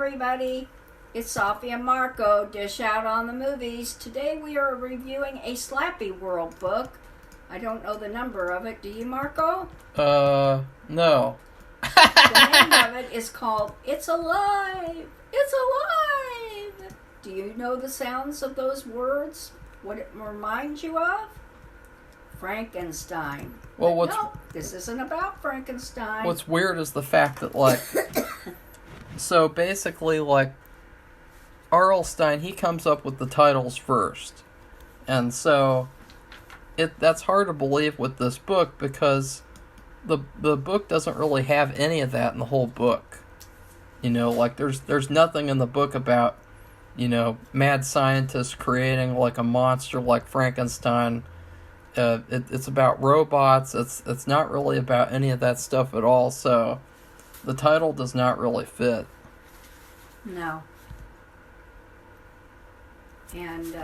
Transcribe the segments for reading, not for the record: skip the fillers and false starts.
everybody. It's Safi and Marco, Dish Out on the Movies. Today we are reviewing a Slappyworld book. I don't know the number of it. Do you, Marco? No. The name of it is called It's Alive! It's Alive! Do you know the sounds of those words? What it reminds you of? Frankenstein. Well, No, this isn't about Frankenstein. What's weird is the fact that, like, so basically, like, R.L. Stine, he comes up with the titles first. And so, that's hard to believe with this book because the book doesn't really have any of that in the whole book. You know, like, there's nothing in the book about, you know, mad scientists creating, like, a monster like Frankenstein. It's about robots. It's not really about any of that stuff at all. So the title does not really fit. No. And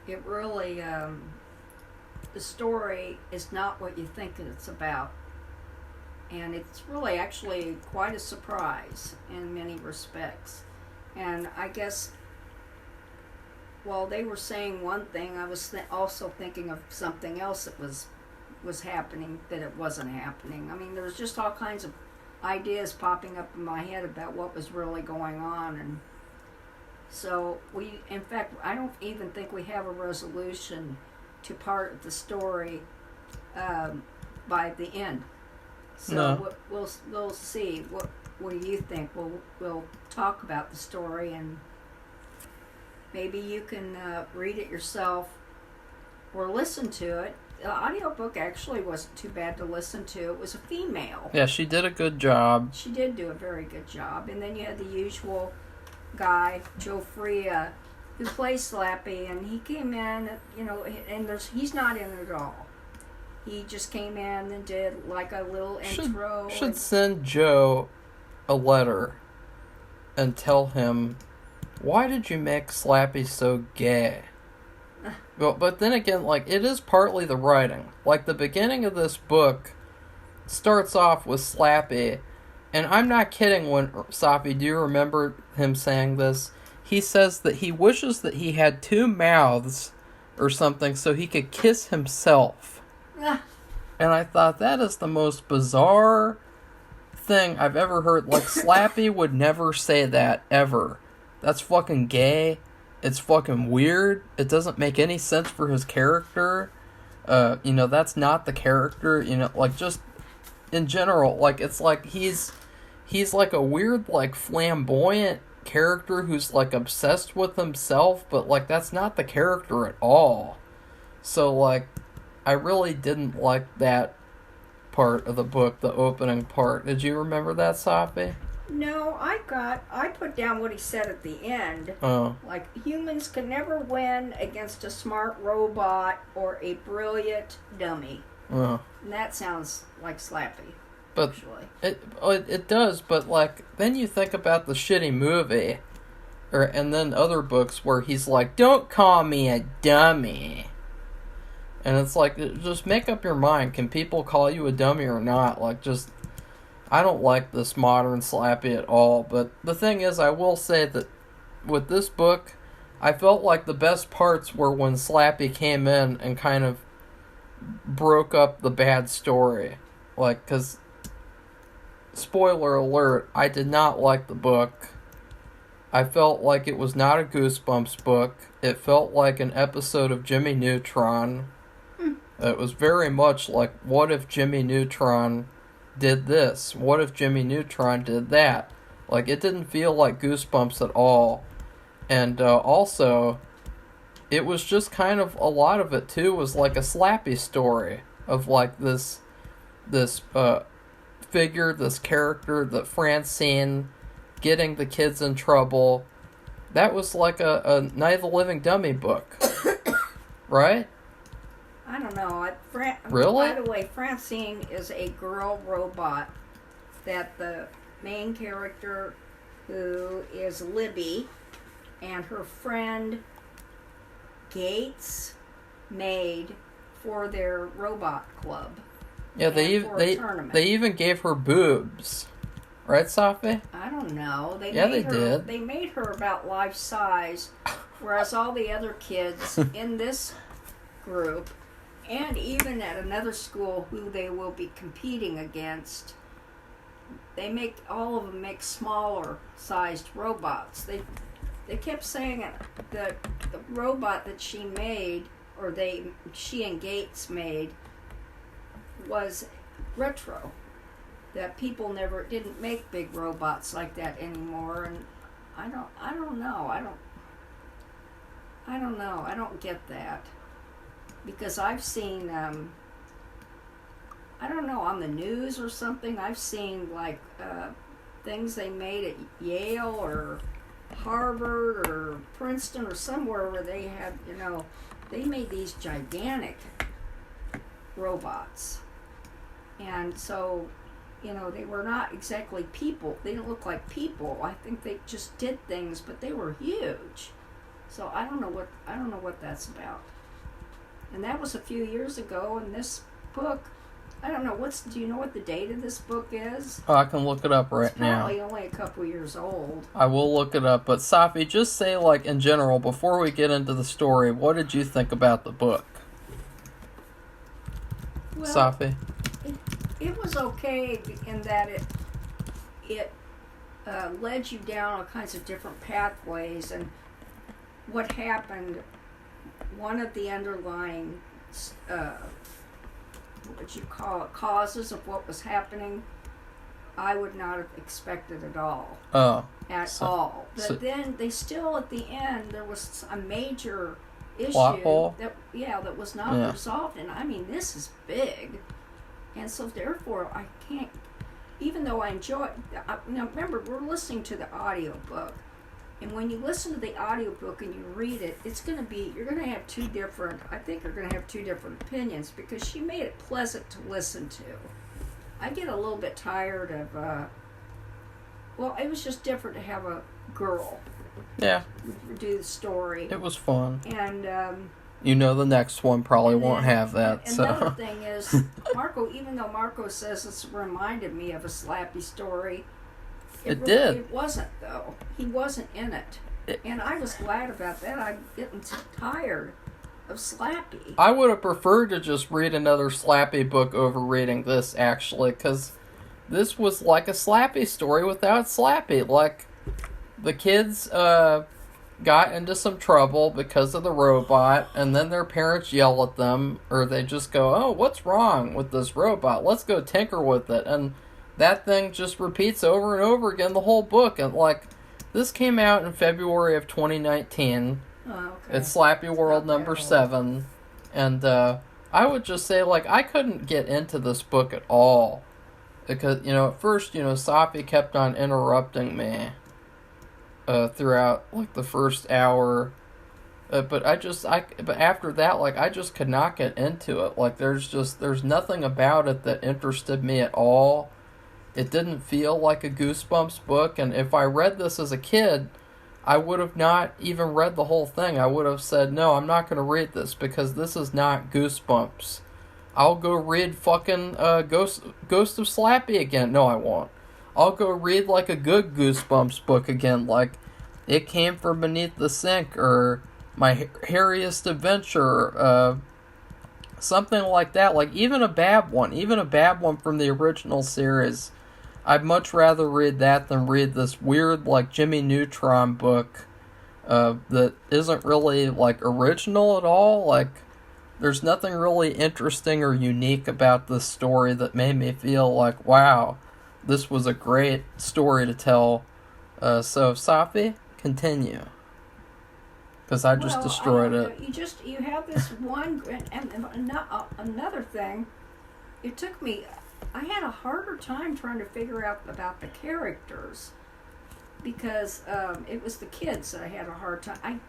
it really, the story is not what you think it's about. And it's really actually quite a surprise in many respects. And I guess while they were saying one thing, I was also thinking of something else that was happening that it wasn't happening. I mean, there was just all kinds of ideas popping up in my head about what was really going on, and so in fact, I don't even think we have a resolution to part of the story by the end. So No. we'll see. What do you think? We'll talk about the story, and maybe you can read it yourself or listen to it. The audiobook actually wasn't too bad to listen to. It was a female. Yeah, she did a good job. She did do a very good job. And then you had the usual guy, Joe Freya, who plays Slappy, and he came in, you know, and he's not in it at all. He just came in and did like a little intro. Should send Joe a letter and tell him, why did you make Slappy so gay? But then again, like, it is partly the writing. Like, the beginning of this book starts off with Slappy, and I'm not kidding when, Safi, do you remember him saying this? He says that he wishes that he had two mouths or something so he could kiss himself. And I thought, that is the most bizarre thing I've ever heard. Like, Slappy would never say that, ever. That's fucking gay. It's fucking weird. It doesn't make any sense for his character. You know, that's not the character. You know, like, just in general, like, it's like he's like a weird, like, flamboyant character who's, like, obsessed with himself, but, like, that's not the character at all. So, like, I really didn't like that part of the book, the opening part. Did you remember that, Safi? No, I put down what he said at the end. Oh. Like, humans can never win against a smart robot or a brilliant dummy. Oh. And that sounds like Slappy, But actually. it does, but, like, then you think about the shitty movie, and then other books where he's like, don't call me a dummy. And it's like, just make up your mind. Can people call you a dummy or not? Like, just, I don't like this modern Slappy at all. But the thing is, I will say that with this book, I felt like the best parts were when Slappy came in and kind of broke up the bad story. Like, because, spoiler alert, I did not like the book. I felt like it was not a Goosebumps book. It felt like an episode of Jimmy Neutron. It was very much like, what if Jimmy Neutron did this? What if Jimmy Neutron did that? Like, it didn't feel like Goosebumps at all. And also, it was just kind of, a lot of it too was like a Slappy story of like this figure, this character, that Francine getting the kids in trouble. That was like a Night of the Living Dummy book. Right? I don't know. Really? By the way, Francine is a girl robot that the main character, who is Libby, and her friend Gates made for their robot club. Yeah, they even gave her boobs. Right, Safi? I don't know. They did. They made her about life size, whereas all the other kids in this group, and even at another school who they will be competing against, all of them make smaller sized robots. They kept saying that the robot that she made, or she and Gates made, was retro. That people didn't make big robots like that anymore, and I don't know. I don't get that, because I've seen I don't know, on the news or something, I've seen like things they made at Yale or Harvard or Princeton or somewhere where they had, they made these gigantic robots. And so, they were not exactly people. They didn't look like people. I think they just did things, but they were huge. So I don't know what that's about. And that was a few years ago, and this book, I don't know, do you know what the date of this book is? Oh, I can look it up right now. It's probably only a couple years old. I will look it up, but Safi, just say, like, in general, before we get into the story, what did you think about the book? Well, Safi? It was okay in that it led you down all kinds of different pathways, and what happened, one of the underlying causes of what was happening, I would not have expected at all. Oh. All. But then they still, at the end, there was a major issue plot hole? that was not resolved. And I mean, this is big. And so therefore, I can't, even though I enjoy, now remember, we're listening to the audiobook. And when you listen to the audiobook and you read it, you're going to have two different opinions, because she made it pleasant to listen to. I get a little bit tired of, it was just different to have a girl do the story. It was fun. And, the next one probably won't have that. Another thing is, Marco, even though Marco says it's reminded me of a Slappy story, it did. It wasn't, though. He wasn't in it. And I was glad about that. I'm getting tired of Slappy. I would have preferred to just read another Slappy book over reading this, actually, because this was like a Slappy story without Slappy. Like, the kids got into some trouble because of the robot, and then their parents yell at them, or they just go, "Oh, what's wrong with this robot? Let's go tinker with it." And that thing just repeats over and over again the whole book. And, like, this came out in February of 2019. Oh, okay. It's Slappyworld number 7. And I would just say, like, I couldn't get into this book at all. Because, at first, Safi kept on interrupting me throughout, like, the first hour. But after that, like, I just could not get into it. Like, there's nothing about it that interested me at all. It didn't feel like a Goosebumps book, and if I read this as a kid, I would have not even read the whole thing. I would have said, no, I'm not going to read this, because this is not Goosebumps. I'll go read fucking Ghost of Slappy again. No, I won't. I'll go read, like, a good Goosebumps book again, like It Came From Beneath the Sink, or My Hairiest Adventure, something like that. Like, even a bad one from the original series. I'd much rather read that than read this weird, like, Jimmy Neutron book that isn't really, like, original at all. Like, there's nothing really interesting or unique about this story that made me feel like, wow, this was a great story to tell. So, Safi, continue. Because I just destroyed it. You have this one, and another thing, it took me, I had a harder time trying to figure out about the characters, because it was the kids that I had a hard time.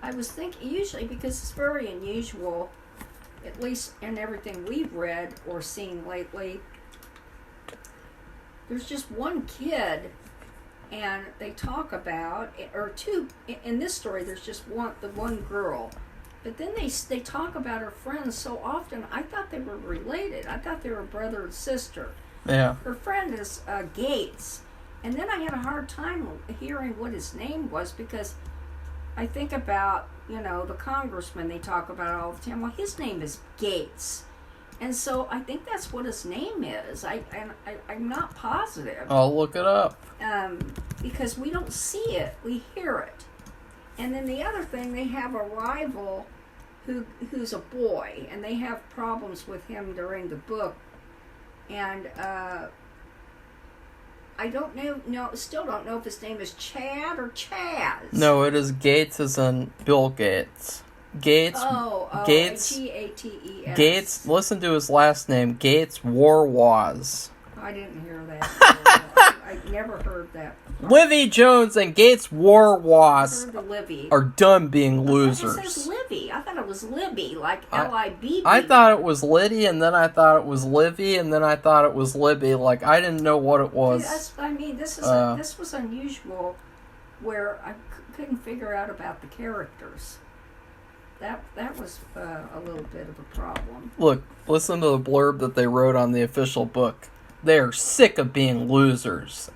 I was thinking, usually, because it's very unusual, at least in everything we've read or seen lately, there's just one kid, and they talk about, or two, in this story there's just the one girl, but then they talk about her friends so often. I thought they were related. I thought they were brother and sister. Yeah. Her friend is Gates, And then I had a hard time hearing what his name was, because I think about, the congressman they talk about all the time. Well, his name is Gates. And so I think that's what his name is. I'm not positive. I'll look it up. Because we don't see it, we hear it. And then the other thing, they have a rival who's a boy, and they have problems with him during the book. And I don't know, still don't know if his name is Chad or Chaz. No, it is Gates as in Bill Gates. Gates. Gates. Gates. Gates. Listen to his last name. Gates Warwas. I didn't hear that. I never heard that. Livy Jones and Gates Warwas are done being losers. It says Livy. I thought it was Libby, like Libby. I thought it was Liddy, and then I thought it was Livy, and then I thought it was Libby. Like, I didn't know what it was. This was unusual, where I couldn't figure out about the characters. That was a little bit of a problem. Look, listen to the blurb that they wrote on the official book. They're sick of being losers.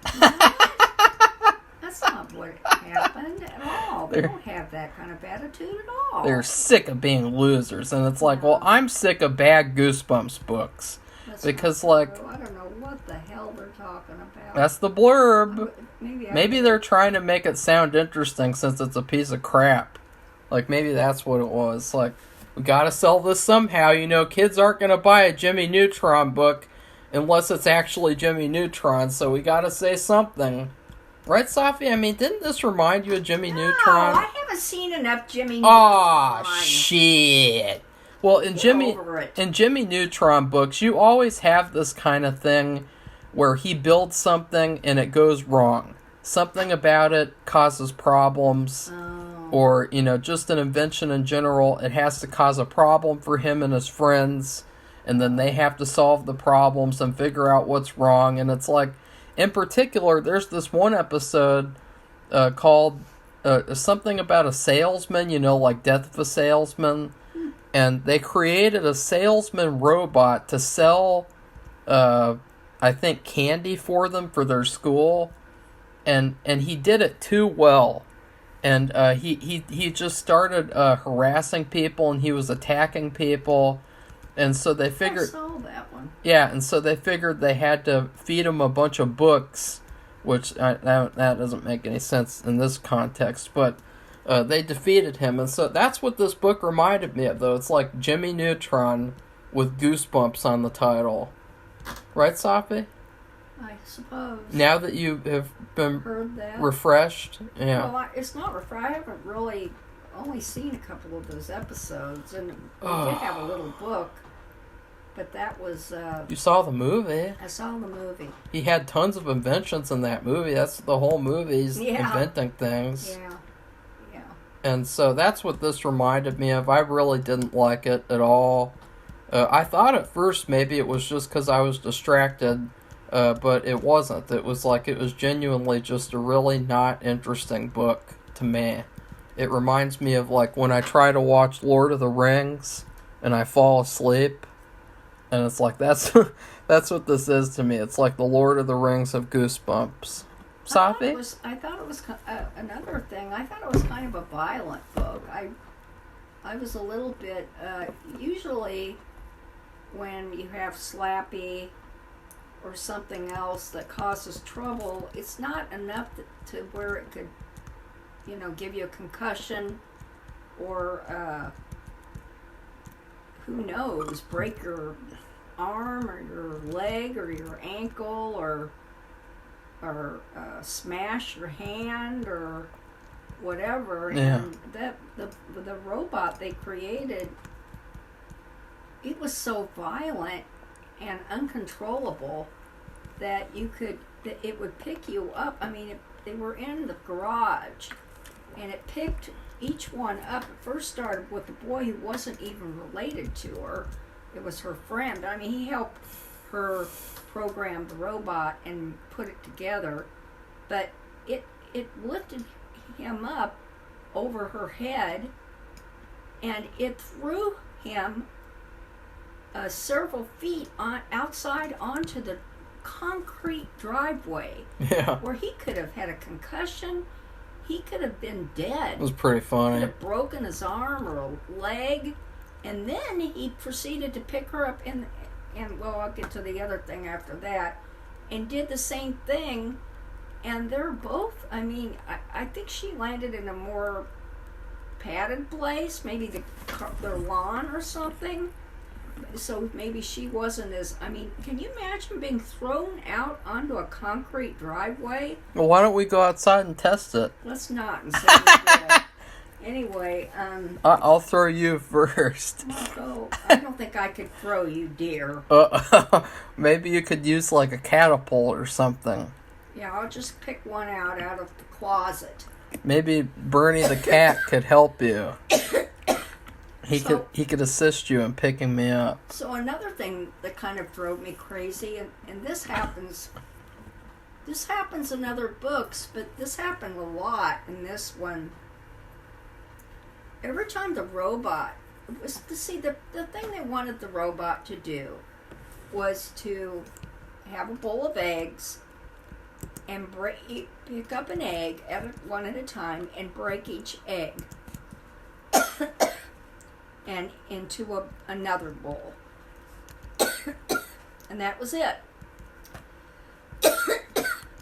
That's not what happened at all. They don't have that kind of attitude at all. They're sick of being losers. And it's like, well, I'm sick of bad Goosebumps books. Because, like... I don't know what the hell they're talking about. That's the blurb. Maybe they're trying to make it sound interesting since it's a piece of crap. Like, maybe that's what it was. Like, we gotta sell this somehow. Kids aren't gonna buy a Jimmy Neutron book unless it's actually Jimmy Neutron, so we gotta say something. Right, Safi? I mean, didn't this remind you of Jimmy Neutron? No, I haven't seen enough Jimmy Neutron. Aw, shit. Well, in Jimmy Neutron books, you always have this kind of thing where he builds something and it goes wrong. Something about it causes problems. Or, just an invention in general, it has to cause a problem for him and his friends, and then they have to solve the problems and figure out what's wrong. And it's like, in particular, there's this one episode called something about a salesman, like Death of a Salesman. And they created a salesman robot to sell, I think, candy for them for their school. And he did it too well. And he just started harassing people, and he was attacking people, and so they figured. I saw that one. Yeah, and so they figured they had to feed him a bunch of books, which that doesn't make any sense in this context. But they defeated him, and so that's what this book reminded me of. Though it's like Jimmy Neutron with Goosebumps on the title, right, Safi? I suppose. Now that you have been refreshed, yeah. Well, it's not refreshed. I haven't really only seen a couple of those episodes, and we did have a little book, but that was... you saw the movie. I saw the movie. He had tons of inventions in that movie. That's the whole movie's inventing things. Yeah. And so that's what this reminded me of. I really didn't like it at all. I thought at first maybe it was just because I was distracted, but it wasn't. It was genuinely just a really not interesting book to me. It reminds me of like when I try to watch Lord of the Rings and I fall asleep, and it's like that's what this is to me. It's like the Lord of the Rings of Goosebumps. Safi? I thought it was another thing. I thought it was kind of a violent book. I was a little bit usually when you have Slappy or something else that causes trouble, it's not enough to where it could, give you a concussion or, who knows, break your arm or your leg or your ankle or smash your hand or whatever. Yeah. And the robot they created, it was so violent and uncontrollable that it would pick you up. I mean, they were in the garage, and it picked each one up. It first started with the boy who wasn't even related to her. It was her friend. I mean, he helped her program the robot and put it together, but it lifted him up over her head, and it threw him several feet outside onto the concrete driveway Yeah. where he could have had a concussion. He could have been dead. It was pretty Could funny. have broken his arm or a leg. And then he proceeded to pick her up and well, I'll get to the other thing after that, and did the same thing. And they're both, I mean, I think she landed in a more padded place, maybe their lawn or something. So maybe she wasn't as, I mean, can you imagine being thrown out onto a concrete driveway? Well, why don't we go outside and test it? Let's not and say we did. Anyway, I'll throw you first. Marco, I don't think I could throw you, dear. Maybe you could use like a catapult or something. Yeah, I'll just pick one out of the closet. Maybe Bernie the cat could help you. He could assist you in picking me up. So another thing that kind of drove me crazy, and this happens in other books, but this happened a lot in this one. Every time the robot was to see the thing they wanted the robot to do was to have a bowl of eggs and pick up an egg one at a time and break each egg and into another bowl. And that was it.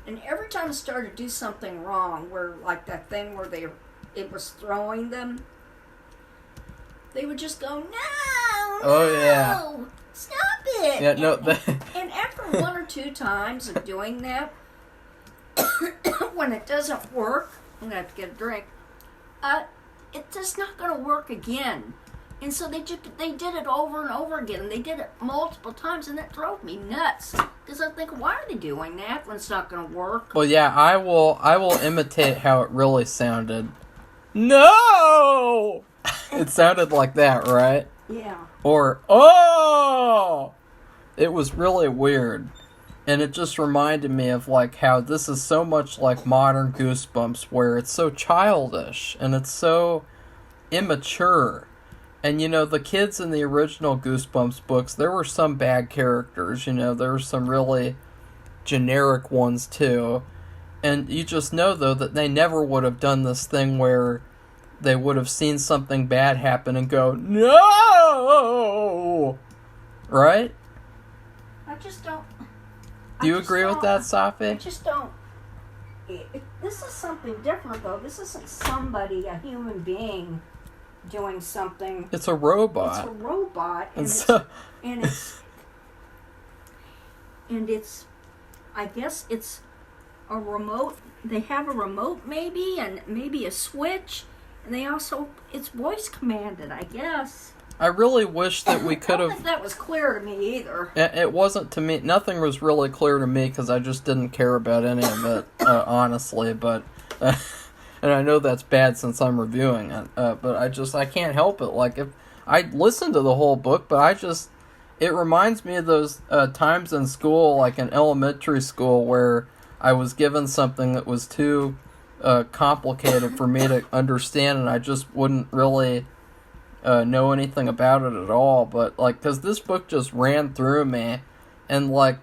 And every time it started to do something wrong, where like that thing where it was throwing them, they would just go, no, yeah. Stop it. Yeah, no. And after one or two times of doing that, when it doesn't work, I'm going to have to get a drink, it's just not going to work again. And so they did it over and over again, and they did it multiple times, and that drove me nuts. Because I think, why are they doing that when it's not going to work? Well, yeah, I will imitate how it really sounded. No! It sounded like that, right? Yeah. Or, oh! It was really weird. And it just reminded me of like how this is so much like modern Goosebumps, where it's so childish and it's so immature. And you know, the kids in the original Goosebumps books, there were some bad characters, you know, there were some really generic ones too. And you just know though that they never would have done this thing where they would have seen something bad happen and go, no! Right? I just don't. Do you agree with that, I Safi? just don't. This is something different, though. This isn't somebody, a human being, doing something. It's a robot. It's a robot, and it's. I guess it's a remote. They have a remote, maybe, and maybe a switch, and they also it's voice commanded, I guess. I really wish that we could I don't have... think that was clear to me either. It wasn't to me. Nothing was really clear to me because I just didn't care about any of it, honestly. But and I know that's bad since I'm reviewing it. But I can't help it. Like if I listened to the whole book, but it reminds me of those times in school, like in elementary school, where I was given something that was too complicated for me to understand, and I just wouldn't really know anything about it at all. But like, because this book just ran through me, and like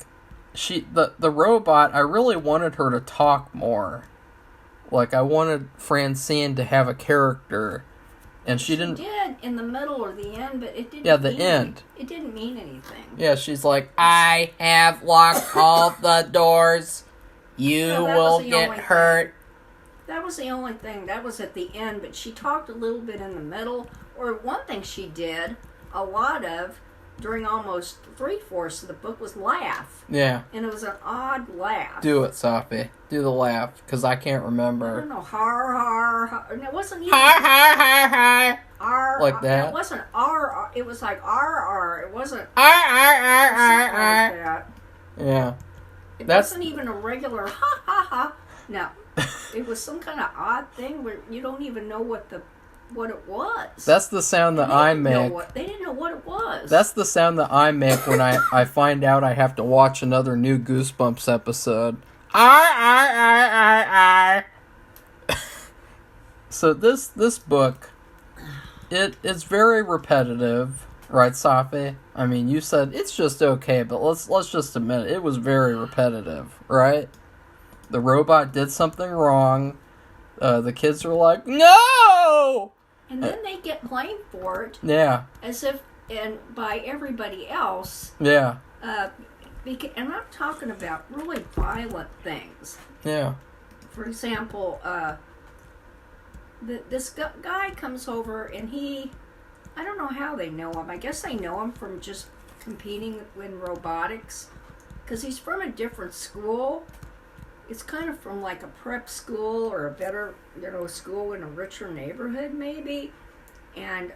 the robot, I really wanted her to talk more. Like I wanted Francine to have a character, and she didn't. Did in the middle or the end, but it didn't. Yeah, the end. It didn't mean anything. Yeah, she's like, I have locked all the doors. You will get hurt. That was the only thing. That was at the end, but she talked a little bit in the middle. Or one thing she did a lot of during almost 3/4 of the book was laugh. Yeah. And it was an odd laugh. Do it, Safi. Do the laugh, because I can't remember. I don't know, har, har, har. And it wasn't even... Har, har, har, har. R, like that? It wasn't R, it was like R. It wasn't... R, R, R, R, like R. that. Yeah. It wasn't even a regular ha, ha, ha. No. It was some kind of odd thing where you don't even know what it was. That's the sound that I make. They didn't know what it was. That's the sound that I make when I find out I have to watch another new Goosebumps episode. R. So this book, it's very repetitive, Right, Safi? I mean, you said it's just okay, but let's just admit it was very repetitive, right? The robot did something wrong. The kids were like, "No!" And then they get blamed for it. Yeah. As if, and by everybody else. Yeah. And I'm talking about really violent things. Yeah. For example, this guy comes over and I don't know how they know him. I guess they know him from just competing in robotics. Because he's from a different school. It's kind of from like a prep school or a better, school in a richer neighborhood maybe. And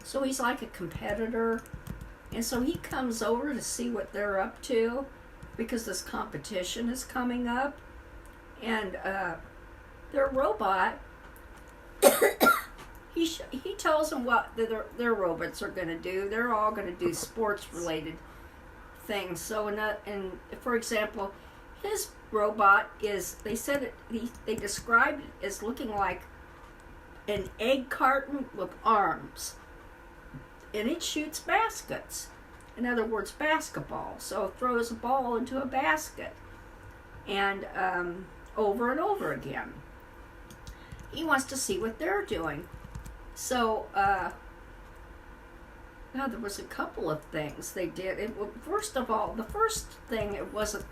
so he's like a competitor. And so he comes over to see what they're up to because this competition is coming up. And their robot, he tells them what their robots are going to do. They're all going to do sports-related things. So, for example, his robot they described it as looking like an egg carton with arms. And it shoots baskets. In other words, basketball. So it throws a ball into a basket. And over and over again. He wants to see what they're doing. So, there was a couple of things they did. First of all, the first thing, it wasn't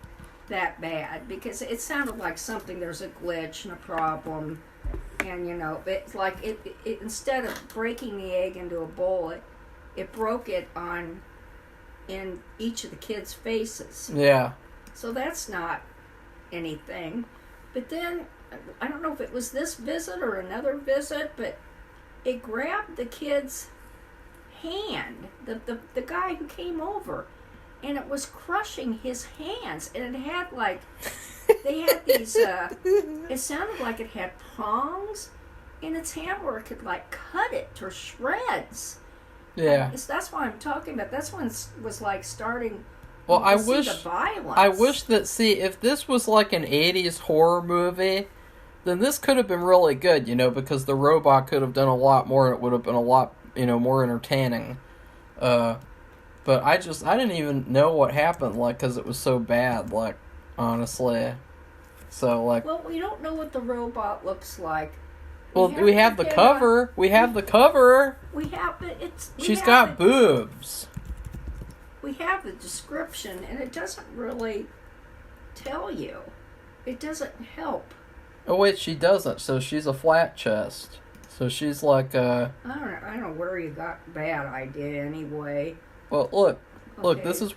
that bad because it sounded like there's a glitch and a problem. And, it's like it instead of breaking the egg into a bowl, it broke it in each of the kids' faces. Yeah. So that's not anything. But then, I don't know if it was this visit or another visit, but it grabbed the kid's hand, the guy who came over, and it was crushing his hands. And it had they had these, it sounded like it had prongs in its hand where it could cut it to shreds. Yeah. That's what I'm talking about. That's when it was starting. Well, I wish the violence. I wish that if this was like an 80s horror movie, then this could have been really good, because the robot could have done a lot more and it would have been a lot, more entertaining. But I didn't even know what happened, because it was so bad, honestly. So, Well, we don't know what the robot looks like. We have the cover. We have the cover. She's got boobs. We have the description, and it doesn't really tell you. It doesn't help. Oh wait, she doesn't. So she's a flat chest. So she's like I don't know where you got that idea anyway. Well, look. Okay. This is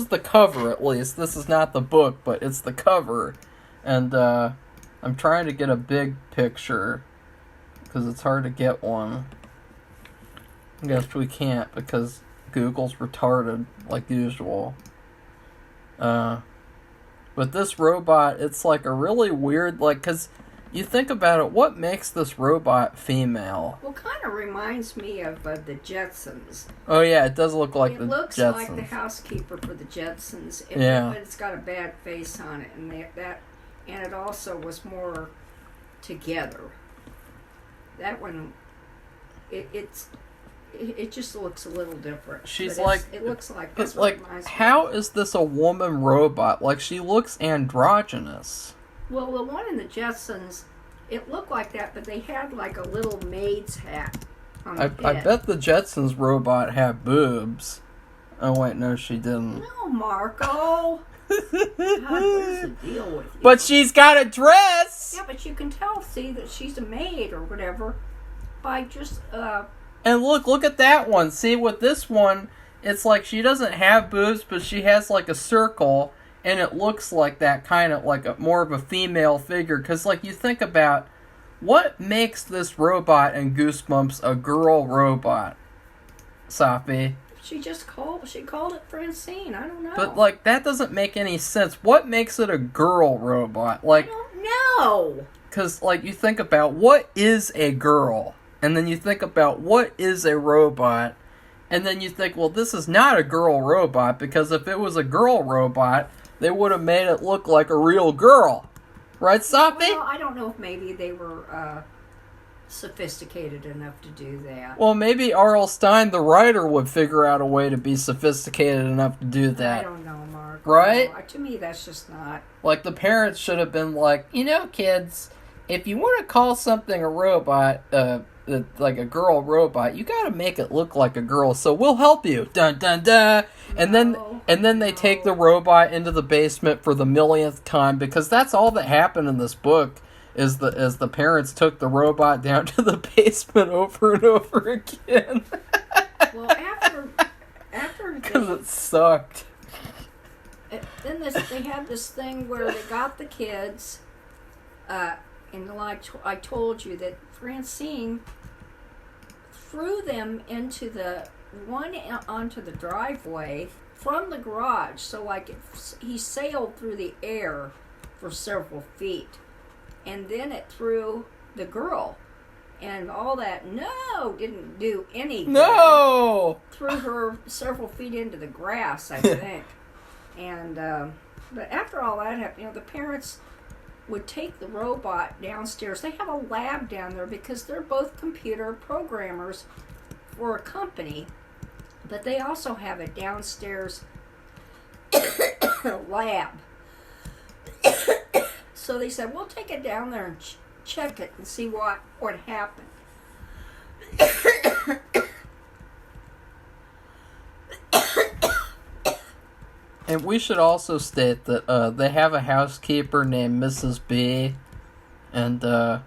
the cover at least. This is not the book, but it's the cover. And I'm trying to get a big picture because it's hard to get one. I guess we can't because Google's retarded like usual. But this robot, it's a really weird, because you think about it, what makes this robot female? Well, kind of reminds me of the Jetsons. Oh yeah, it does look like the Jetsons. It looks like the housekeeper for the Jetsons. Yeah. But it's got a bad face on it, and and it also was more together. That one, it just looks a little different. It looks like this. How is this a woman robot? She looks androgynous. Well, the one in the Jetsons, it looked like that, but they had a little maid's hat on the head. I bet the Jetsons robot had boobs. Oh wait, no, she didn't. No, Marco. God, what is the deal with you? But she's got a dress. Yeah, but you can see that she's a maid or whatever by just And look at that one. See, with this one, it's she doesn't have boobs, but she has a circle, and it looks like that kind of more of a female figure. Because you think about what makes this robot in Goosebumps a girl robot, Safi. She called it Francine. I don't know. But that doesn't make any sense. What makes it a girl robot? I don't know. Because you think about what is a girl. And then you think about what is a robot, and then you think, well, this is not a girl robot, because if it was a girl robot, they would have made it look like a real girl. Right, Safi? Well, I don't know if maybe they were sophisticated enough to do that. Well, maybe R.L. Stine, the writer, would figure out a way to be sophisticated enough to do that. I don't know, Mark. Right? No, to me, that's just not. Like, the parents should have been like, kids, if you want to call something a robot, like a girl robot, you gotta make it look like a girl, so we'll help you. Dun dun dun. And then they take the robot into the basement for the millionth time, because that's all that happened in this book. Is the parents took the robot down to the basement over and over again. Well, after because it sucked. Then they had this thing where they got the kids, and like I told you that Francine threw them onto the driveway from the garage. So like he sailed through the air for several feet. And then it threw the girl, and all that didn't do anything. No! Threw her several feet into the grass, I think. And but after all that happened, the parents would take the robot downstairs. They have a lab down there because they're both computer programmers for a company, but they also have a downstairs lab. So they said, we'll take it down there and check it and see what happened. And we should also state that they have a housekeeper named Mrs. B, and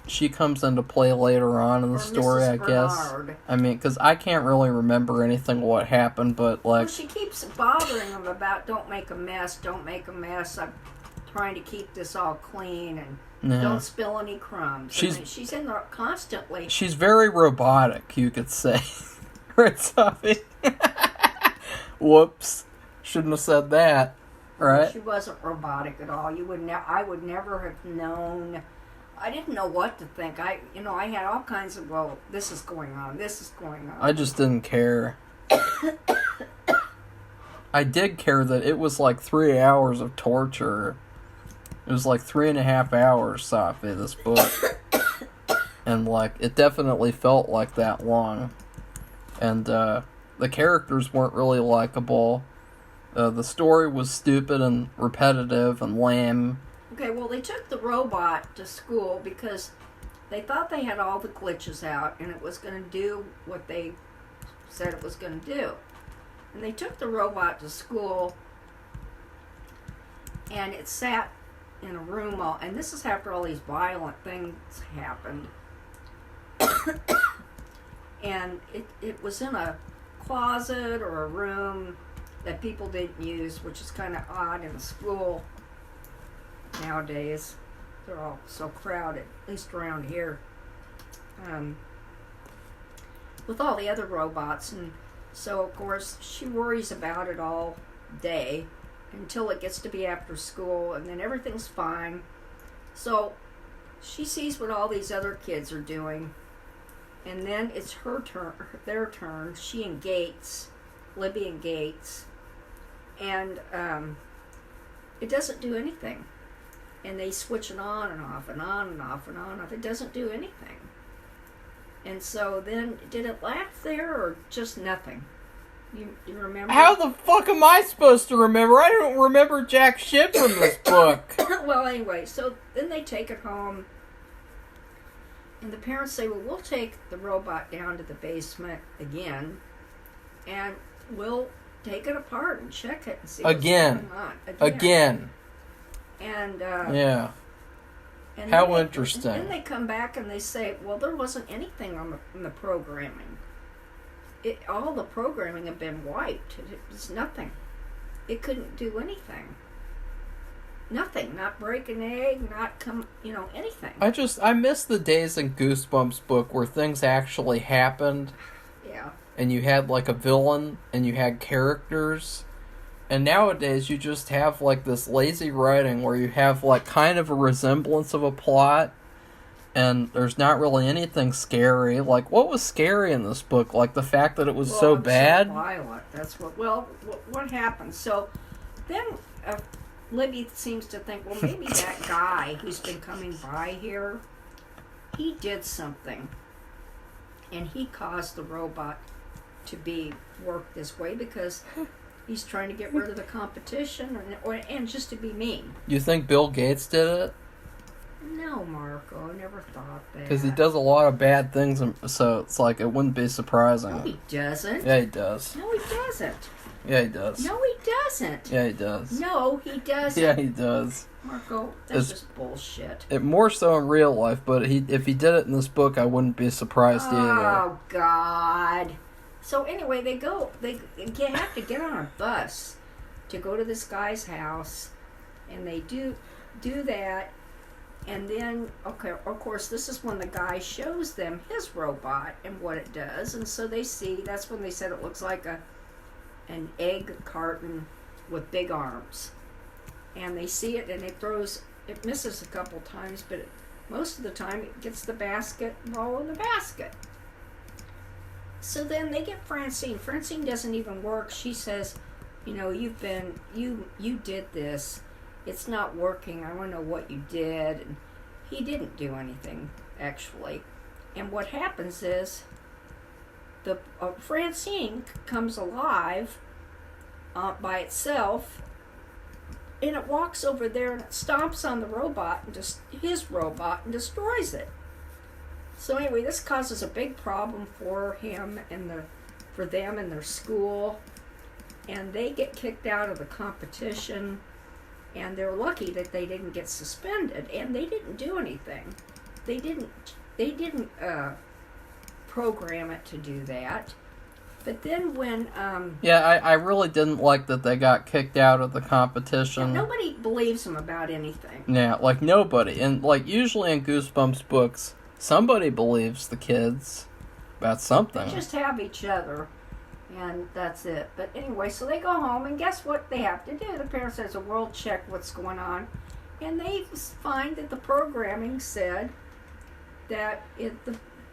she comes into play later on in the story, Mrs. I guess. Bernard. I mean, because I can't really remember anything what happened, but like... Well, she keeps bothering them about, don't make a mess, I'm trying to keep this all clean, and don't spill any crumbs. She's in there constantly. She's very robotic, you could say. Right, Safi? Whoops. Shouldn't have said that. Right? She wasn't robotic at all. I would never have known. I didn't know what to think. I had all kinds of, this is going on. I just didn't care. I did care that it was like 3 hours of torture. It was like 3.5 hours, Safi, this book. And like, it definitely felt like that long. And the characters weren't really likable. The story was stupid and repetitive and lame. Okay, well, they took the robot to school because they thought they had all the glitches out and it was going to do what they said it was going to do. And they took the robot to school, and it sat in a room and this is after all these violent things happened. And it was in a closet or a room that people didn't use, which is kind of odd in a school nowadays. They're all so crowded, at least around here, with all the other robots. And so, of course, she worries about it all day until it gets to be after school, and then everything's fine. So she sees what all these other kids are doing, and then it's their turn. She and Gates, Libby and Gates, and it doesn't do anything. And they switch it on and off and on and off and on and off. It doesn't do anything. And so then, did it laugh there or just nothing? You remember? How the fuck am I supposed to remember? I don't remember jack shit from this book. Well, anyway, so then they take it home. And the parents say, well, we'll take the robot down to the basement again. And we'll take it apart and check it and see what's going on. Again. And yeah. And how interesting. And then they come back and they say, well, there wasn't anything in the programming. All the programming had been wiped. It was nothing. It couldn't do anything. Nothing. Not break an egg, not anything. I miss the days in Goosebumps book where things actually happened. Yeah. And you had like a villain and you had characters. And nowadays you just have like this lazy writing where you have like kind of a resemblance of a plot, and there's not really anything scary. Like, what was scary in this book? Like the fact that it was so bad? So violent. That's what happened. So then Libby seems to think, well, maybe that guy who's been coming by here, he did something, and he caused the robot to be worked this way because he's trying to get rid of the competition and just to be mean. You think Bill Gates did it? No, Marco, I never thought that. Because he does a lot of bad things, so it's like it wouldn't be surprising. No, he doesn't. Yeah, he does. No, he doesn't. Yeah, he does. No, he doesn't. Yeah, he does. No, he doesn't. Yeah, he does. Marco, that's just bullshit. It more so in real life, but if he did it in this book, I wouldn't be surprised either. Oh, God. So anyway, they have to get on a bus to go to this guy's house, and they do that. And then, okay, of course, this is when the guy shows them his robot and what it does. And so they see, that's when they said it looks like an egg carton with big arms. And they see it, and it misses a couple times, but most of the time it gets the basket and roll in the basket. So then they get Francine. Francine doesn't even work. She says, you did this. It's not working. I want to know what you did. And he didn't do anything, actually. And what happens is the Francine comes alive by itself, and it walks over there and it stomps on the robot and his robot and destroys it. So anyway, this causes a big problem for him and for them and their school, and they get kicked out of the competition. And they're lucky that they didn't get suspended, and they didn't do anything. They didn't program it to do that. But then when I really didn't like that they got kicked out of the competition. Nobody believes them about anything. Yeah, like nobody, and like usually in Goosebumps books, somebody believes the kids about something. They just have each other. And that's it. But anyway, so they go home, and guess what they have to do? The parents says, "We'll check what's going on," and they find that the programming said that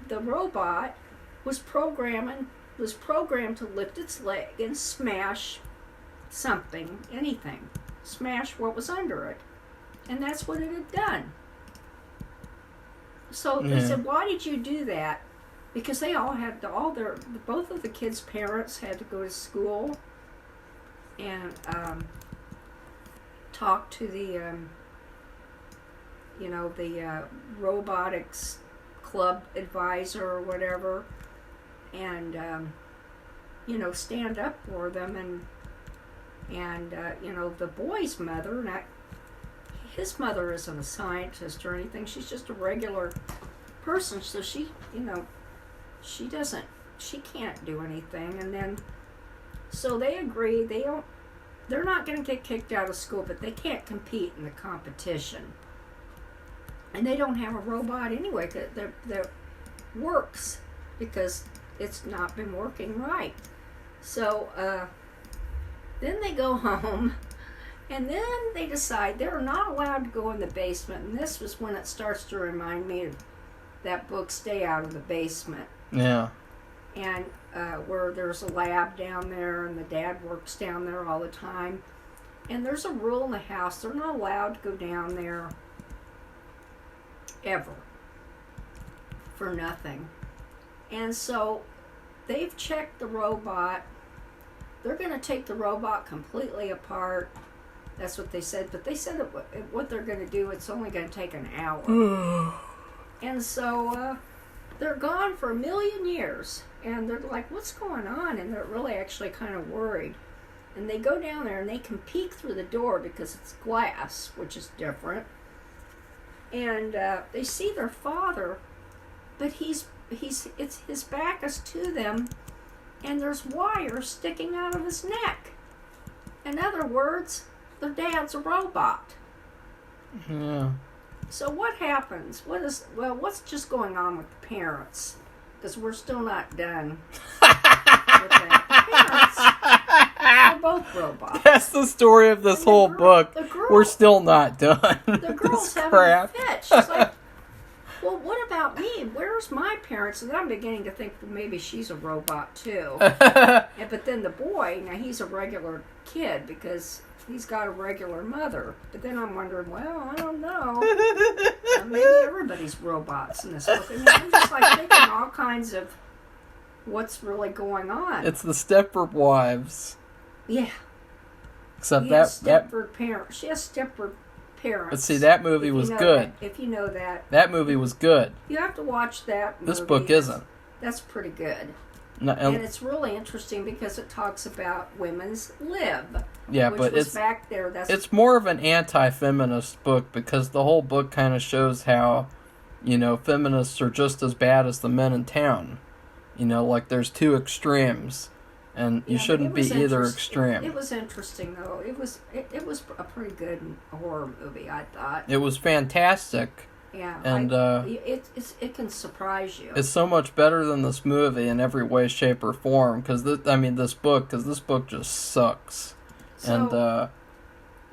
the robot was programmed to lift its leg and smash something, anything, smash what was under it, and that's what it had done. So they said, "Why did you do that?" Because they all had both of the kids' parents had to go to school and talk to the robotics club advisor or whatever, and stand up for them, and the boy's mother, his mother isn't a scientist or anything. She's just a regular person, so she can't do anything. And then so they agree they're not going to get kicked out of school, but they can't compete in the competition, and they don't have a robot anyway that works because it's not been working right. So then they go home, and then they decide they're not allowed to go in the basement, and this was when it starts to remind me of that book, Stay Out of the Basement. Yeah. And where there's a lab down there, and the dad works down there all the time. And there's a rule in the house, they're not allowed to go down there ever for nothing. And so they've checked the robot. They're going to take the robot completely apart. That's what they said. But they said what they're going to do, it's only going to take an hour. And so they're gone for 1,000,000 years, and they're like, what's going on? And they're really actually kind of worried. And they go down there, and they can peek through the door because it's glass, which is different. And they see their father, but his back is to them, and there's wires sticking out of his neck. In other words, their dad's a robot. Yeah. So what happens? What's just going on with the parents? Because we're still not done with that. The parents are both robots. That's the story of this whole book. We're still not done. The girl's having a fit. She's like, well, what about me? Where's my parents? And then I'm beginning to think, well, maybe she's a robot too. But then the boy, now he's a regular kid because he's got a regular mother. But then I'm wondering, well, I don't know. Maybe everybody's robots in this book. I mean, I'm just like thinking all kinds of what's really going on. It's the Stepford Wives. Yeah. Except She has Stepford parents. She has Stepford parents. But see, that movie was good. If you know that. That movie was good. You have to watch that movie. This book isn't. That's pretty good. No, and it's really interesting because it talks about women's lib. Yeah, which but was it's back there. It's more of an anti-feminist book because the whole book kind of shows how, feminists are just as bad as the men in town. Like there's two extremes, and you shouldn't be either extreme. It was interesting though. It was a pretty good horror movie, I thought. It was fantastic. Yeah, and it can surprise you. It's so much better than this movie in every way, shape, or form. Because this book just sucks. So,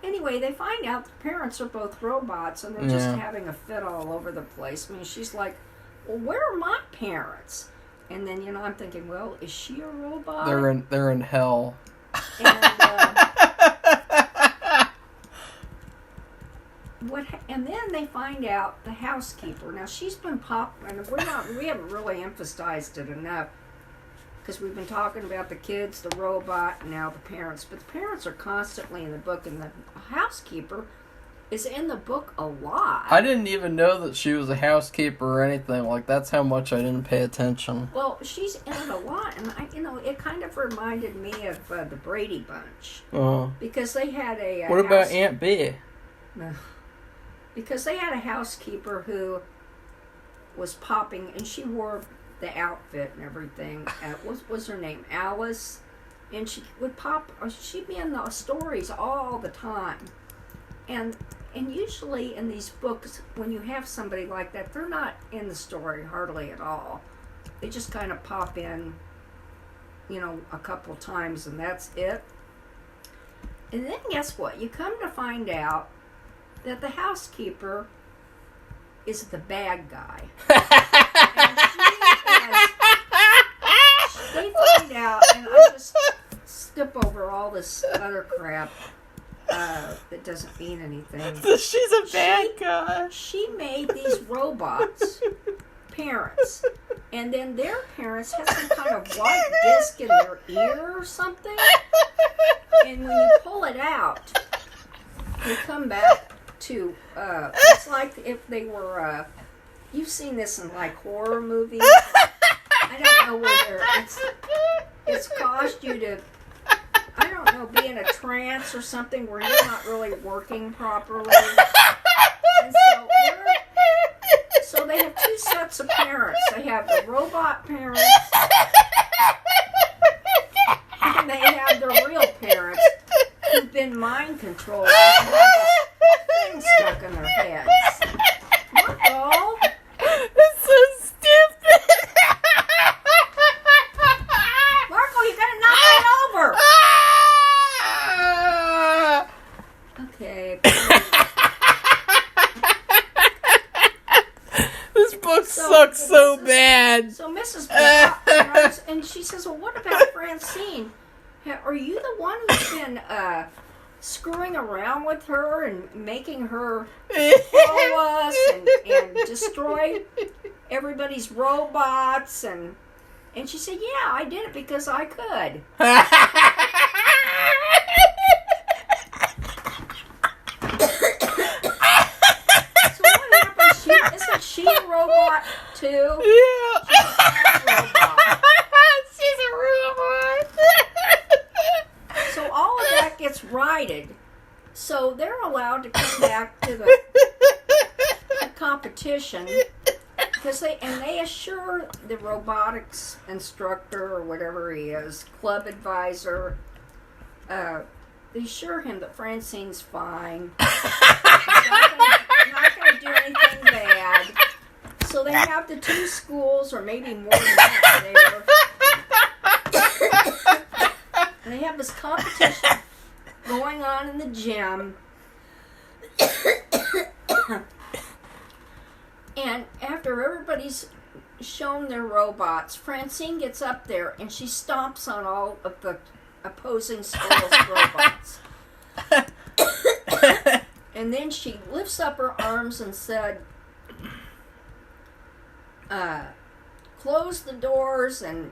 anyway, they find out the parents are both robots, and they're just having a fit all over the place. I mean, she's like, "Well, where are my parents?" And then I'm thinking, "Well, is she a robot?" They're in hell. And then they find out the housekeeper. Now she's been and we haven't really emphasized it enough because we've been talking about the kids, the robot, and now the parents. But the parents are constantly in the book, and the housekeeper is in the book a lot. I didn't even know that she was a housekeeper or anything. Like that's how much I didn't pay attention. Well, she's in it a lot, and it kind of reminded me of the Brady Bunch because they had a. What about Aunt Bee? No. Because they had a housekeeper who was popping, and she wore the outfit and everything. What was her name? Alice. And she would she'd be in the stories all the time. And usually in these books, when you have somebody like that, they're not in the story hardly at all. They just kind of pop in, a couple times, and that's it. And then guess what? You come to find out that the housekeeper is the bad guy. They find out, and I just skip over all this other crap that doesn't mean anything. She's a bad guy. She made these robots parents, and then their parents had some kind of white disc in their ear or something, and when you pull it out, they come back to, it's like if they were, you've seen this in like horror movies. I don't know whether it's caused you to, I don't know, be in a trance or something where you're not really working properly. And so they have two sets of parents. They have the robot parents, and they have the real parents who've been mind controlled and have this thing stuck in their heads. Marco! It's so stupid! Marco, you gotta knock that over! Okay. This book sucks so bad. So Mrs. Brown, and she says, well, what about Francine? Are you the one who's been screwing around with her and making her follow us and destroy everybody's robots? And she said, yeah, I did it because I could. So what happened? Isn't she a robot too? Yeah. She's a robot. So all of that gets righted. So they're allowed to come back to the competition because they assure the robotics instructor or whatever he is, club advisor, they assure him that Francine's fine. She's not going to do anything bad. So they have the two schools, or maybe more than that there. And they have this competition going on in the gym. And after everybody's shown their robots, Francine gets up there and she stomps on all of the opposing schools' robots. And then she lifts up her arms and said, close the doors and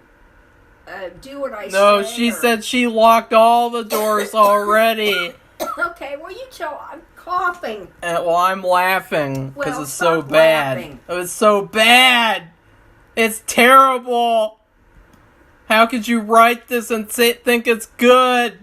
do what I say. No, she said she locked all the doors already. Okay, well, you tell. I'm coughing. Well, I'm laughing because Well, it's so stop bad. laughing. It was so bad. It's terrible. How could you write this and think it's good?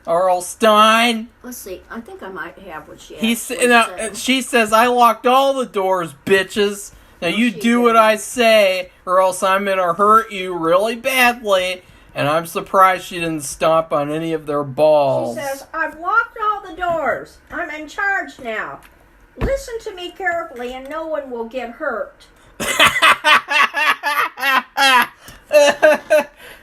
Earl Stine. Let's see. I think I might have what she said. She says, I locked all the doors, bitches. Now you do what I say, or else I'm gonna hurt you really badly. And I'm surprised she didn't stomp on any of their balls. She says, I've locked all the doors. I'm in charge now. Listen to me carefully and no one will get hurt.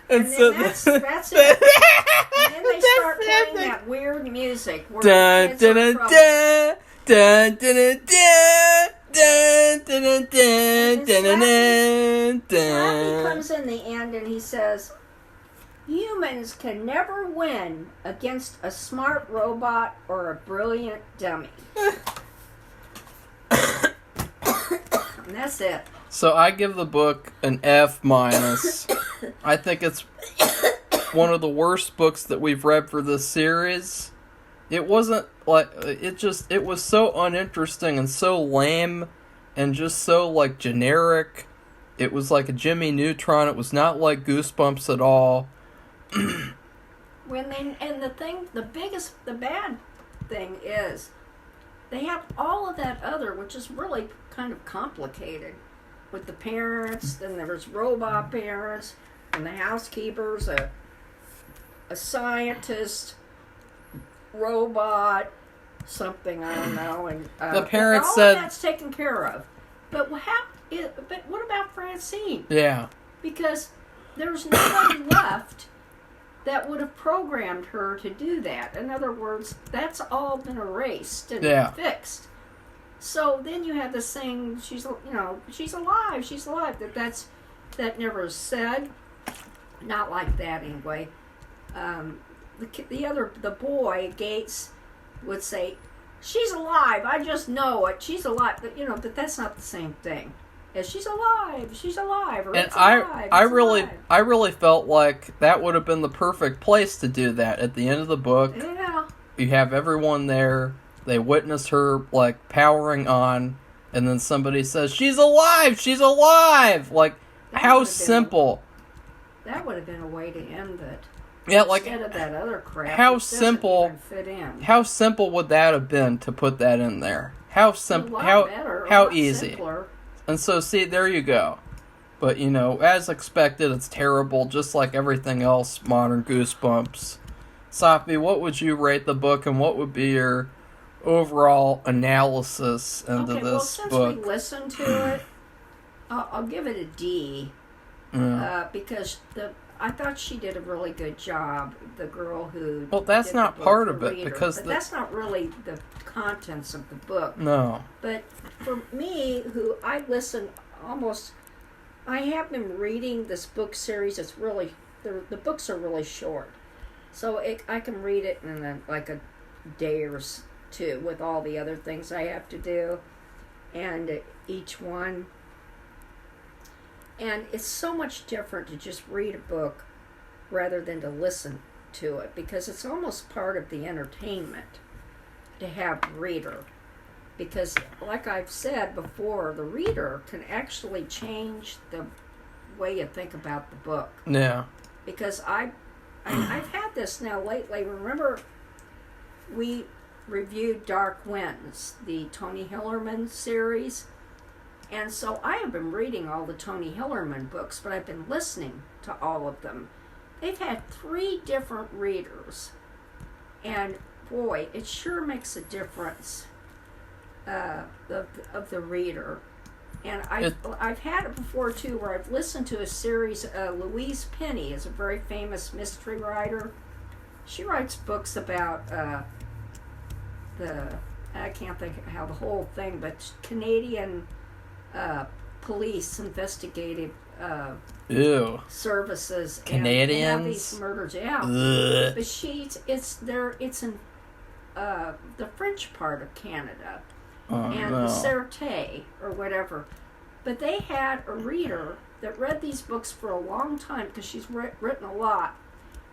And then that's it. And then they start playing that weird music. Dun, dun, dun, dun, dun, dun, dun, dun, dun, dun, dun. Slappy comes in the end and he says, humans can never win against a smart robot or a brilliant dummy. And that's it. So I give the book an F-. I think it's one of the worst books that we've read for this series. It wasn't like it was so uninteresting and so lame and just so like generic. It was like a Jimmy Neutron. It was not like Goosebumps at all. The bad thing is they have all of that other, which is really kind of complicated. With the parents, then there was robot parents, and the housekeepers, a scientist, robot, something, I don't know. And the parents all said of that's taken care of. But what about Francine? Yeah. Because there's nobody left that would have programmed her to do that. In other words, that's all been erased and fixed. So then you have this saying, she's alive. That never is said. Not like that anyway. The boy, Gates, would say, she's alive. I just know it. She's alive. But that's not the same thing. As she's alive. Or and it's alive. I really felt like that would have been the perfect place to do that. At the end of the book, yeah. You have everyone there. They witness her, like, powering on, and then somebody says, she's alive! She's alive! Like, how simple. That would have been a way to end it. Yeah, like, instead of that other crap. How simple would that have been to put that in there? How simple, how easy. Simpler. And so, see, there you go. But, as expected, it's terrible, just like everything else, modern Goosebumps. Safi, what would you rate the book, and what would be your overall analysis into this book? Well, since we listened to it, I'll give it a D. Because I thought she did a really good job. The girl who that's not part of it because that's not really the contents of the book. No. But for me, who I listen almost, I have been reading this book series. It's really the books are really short, so I can read it in like a day or two with all the other things I have to do, and each one. And it's so much different to just read a book rather than to listen to it, because it's almost part of the entertainment to have a reader. Because, like I've said before, the reader can actually change the way you think about the book. Yeah. Because I've had this now lately. Remember, we reviewed Dark Winds, the Tony Hillerman series. And so I have been reading all the Tony Hillerman books, but I've been listening to all of them. They've had 3 different readers. And boy, it sure makes a difference of the reader. And I've had it before too, where I've listened to a series. Louise Penny is a very famous mystery writer. She writes books about I can't think of how the whole thing, but Canadian police investigative services. Canadians? And have these murders, yeah. Ugh. But it's in the French part of Canada. and the Certé or whatever. But they had a reader that read these books for a long time because she's written a lot.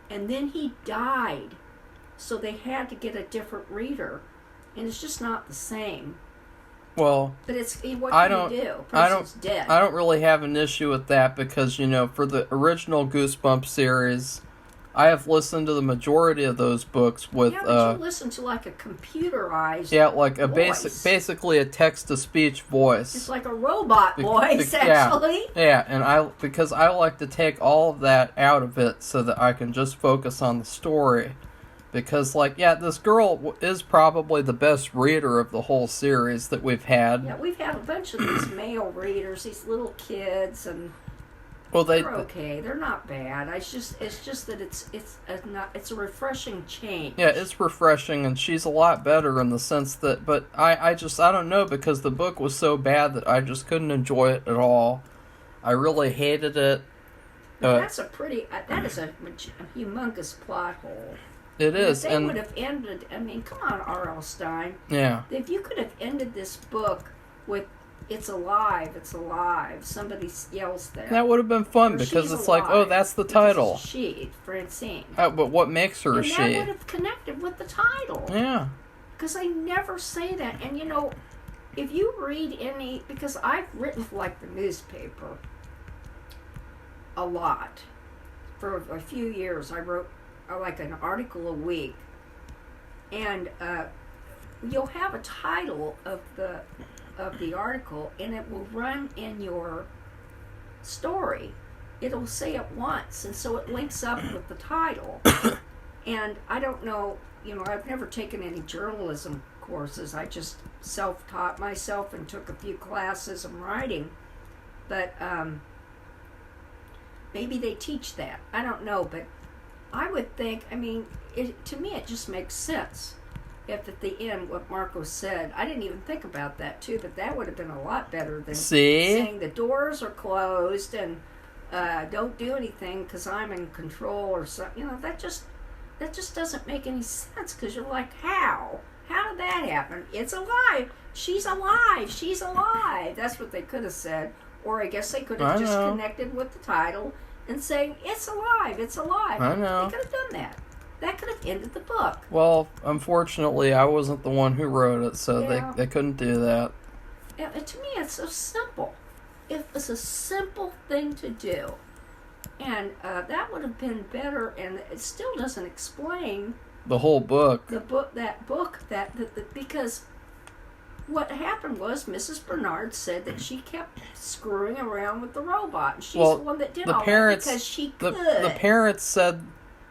And then he died. So they had to get a different reader. And it's just not the same. Well, but it's what can you do? Person's dead. I don't really have an issue with that because, for the original Goosebumps series, I have listened to the majority of those books with... Yeah, but you listen to like a computerized like a voice. basically a text-to-speech voice. It's like a robot voice, actually. Yeah, and because I like to take all of that out of it so that I can just focus on the story. Because, this girl is probably the best reader of the whole series that we've had. Yeah, we've had a bunch of these male readers, these little kids, and they're okay. They're not bad. It's just that it's a refreshing change. Yeah, it's refreshing, and she's a lot better in the sense that. But I don't know, because the book was so bad that I just couldn't enjoy it at all. I really hated it. That is a humongous plot hole. It is, and would have ended. I mean, come on, R.L. Stine. Yeah. If you could have ended this book with "It's alive, it's alive," somebody yells there. That would have been fun because it's alive, that's the title. It's she, Francine. But what makes her a she? That would have connected with the title. Yeah. Because I never say that, and if you read because I've written for the newspaper a lot for a few years. I wrote an article a week, and you'll have a title of the article, and it will run in your story. It'll say it once, and so it links up with the title. And I don't know, I've never taken any journalism courses. I just self-taught myself and took a few classes in writing, but maybe they teach that. I don't know, but I would think, to me it just makes sense if at the end what Marco said, I didn't even think about that too, but that would have been a lot better than saying the doors are closed and don't do anything because I'm in control or something. That just doesn't make any sense because you're like, how? How did that happen? It's alive. She's alive. She's alive. That's what they could have said. Or I guess they could have just connected with the title and saying, it's alive, it's alive. I know. They could have done that. That could have ended the book. Well, unfortunately, I wasn't the one who wrote it, so they couldn't do that. Yeah, to me, it's so simple. It was a simple thing to do. And that would have been better, and it still doesn't explain... the whole book. Because... what happened was Mrs. Bernard said that she kept screwing around with the robot. And she's the one that did all that because she could. The parents said...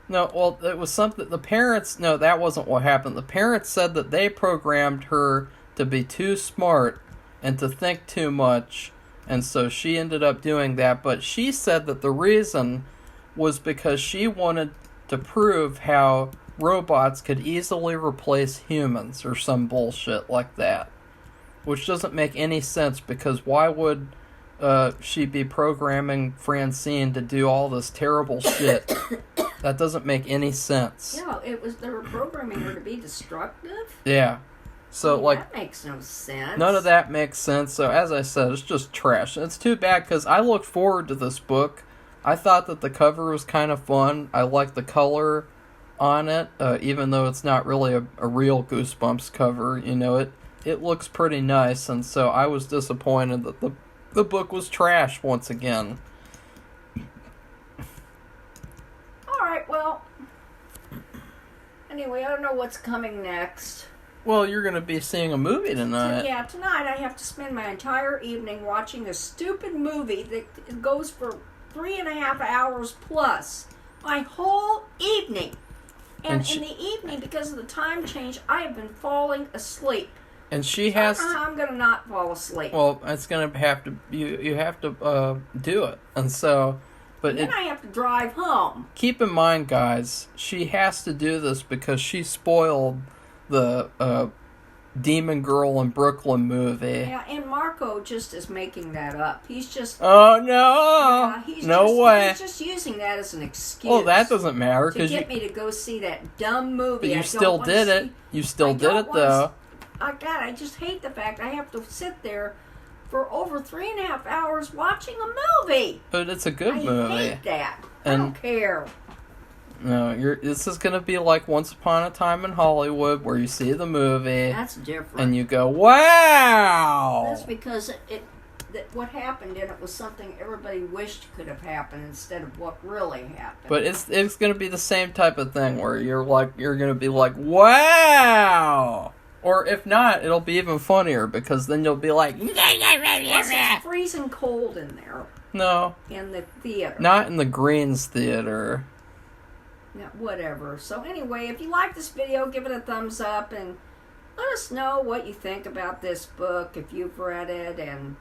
it was something... The parents... No, that wasn't what happened. The parents said that they programmed her to be too smart and to think too much. And so she ended up doing that. But she said that the reason was because she wanted to prove how robots could easily replace humans or some bullshit like that. Which doesn't make any sense because why would she be programming Francine to do all this terrible shit? That doesn't make any sense. Yeah, they were programming her to be destructive? Yeah. So, that makes no sense. None of that makes sense. So, as I said, it's just trash. And it's too bad because I looked forward to this book. I thought that the cover was kind of fun. I liked the color on it, even though it's not really a real Goosebumps cover. It looks pretty nice, and so I was disappointed that the book was trash once again. Alright, well, anyway, I don't know what's coming next. Well, you're going to be seeing a movie tonight. Yeah, tonight I have to spend my entire evening watching a stupid movie that goes for 3.5 hours plus. My whole evening. And in the evening, because of the time change, I have been falling asleep. And she has... I'm going to not fall asleep. Well, it's going to have to... You have to do it. And so... But then I have to drive home. Keep in mind, guys, she has to do this because she spoiled the Demon Girl in Brooklyn movie. Yeah, and Marco just is making that up. He's just... Oh, no! He's just using that as an excuse. Well, that doesn't matter. To get me to go see that dumb movie. But you still did it. You still did it, though. God, I just hate the fact I have to sit there for over 3.5 hours watching a movie. But it's a good movie. I hate that. I And don't care. no, this is gonna be like Once Upon a Time in Hollywood, where you see the movie That's different. and you go, "Wow!" That's because what happened in it was something everybody wished could have happened instead of what really happened. But it's gonna be the same type of thing where you're gonna be like, "Wow!" Or if not, it'll be even funnier because then you'll be like, Plus, it's freezing cold in there "No, in the theater. not in the Greens Theater." Yeah, whatever. So anyway, if you like this video, give it a thumbs up and let us know what you think about this book if you've read it, and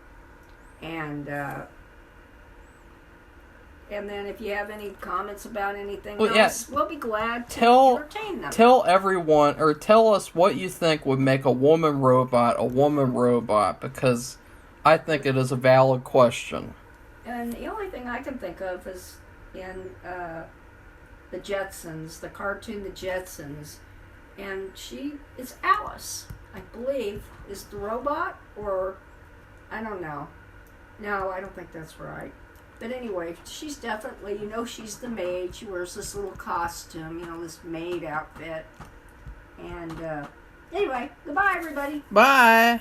then if you have any comments about anything else, we'll be glad to entertain them. Tell everyone, or tell us what you think would make a woman robot, because I think it is a valid question. And the only thing I can think of is in the Jetsons, the cartoon The Jetsons, and she is Alice, I believe, is the robot, or I don't know. No, I don't think that's right. But anyway, she's definitely, she's the maid. She wears this little costume, this maid outfit. And anyway, goodbye, everybody. Bye.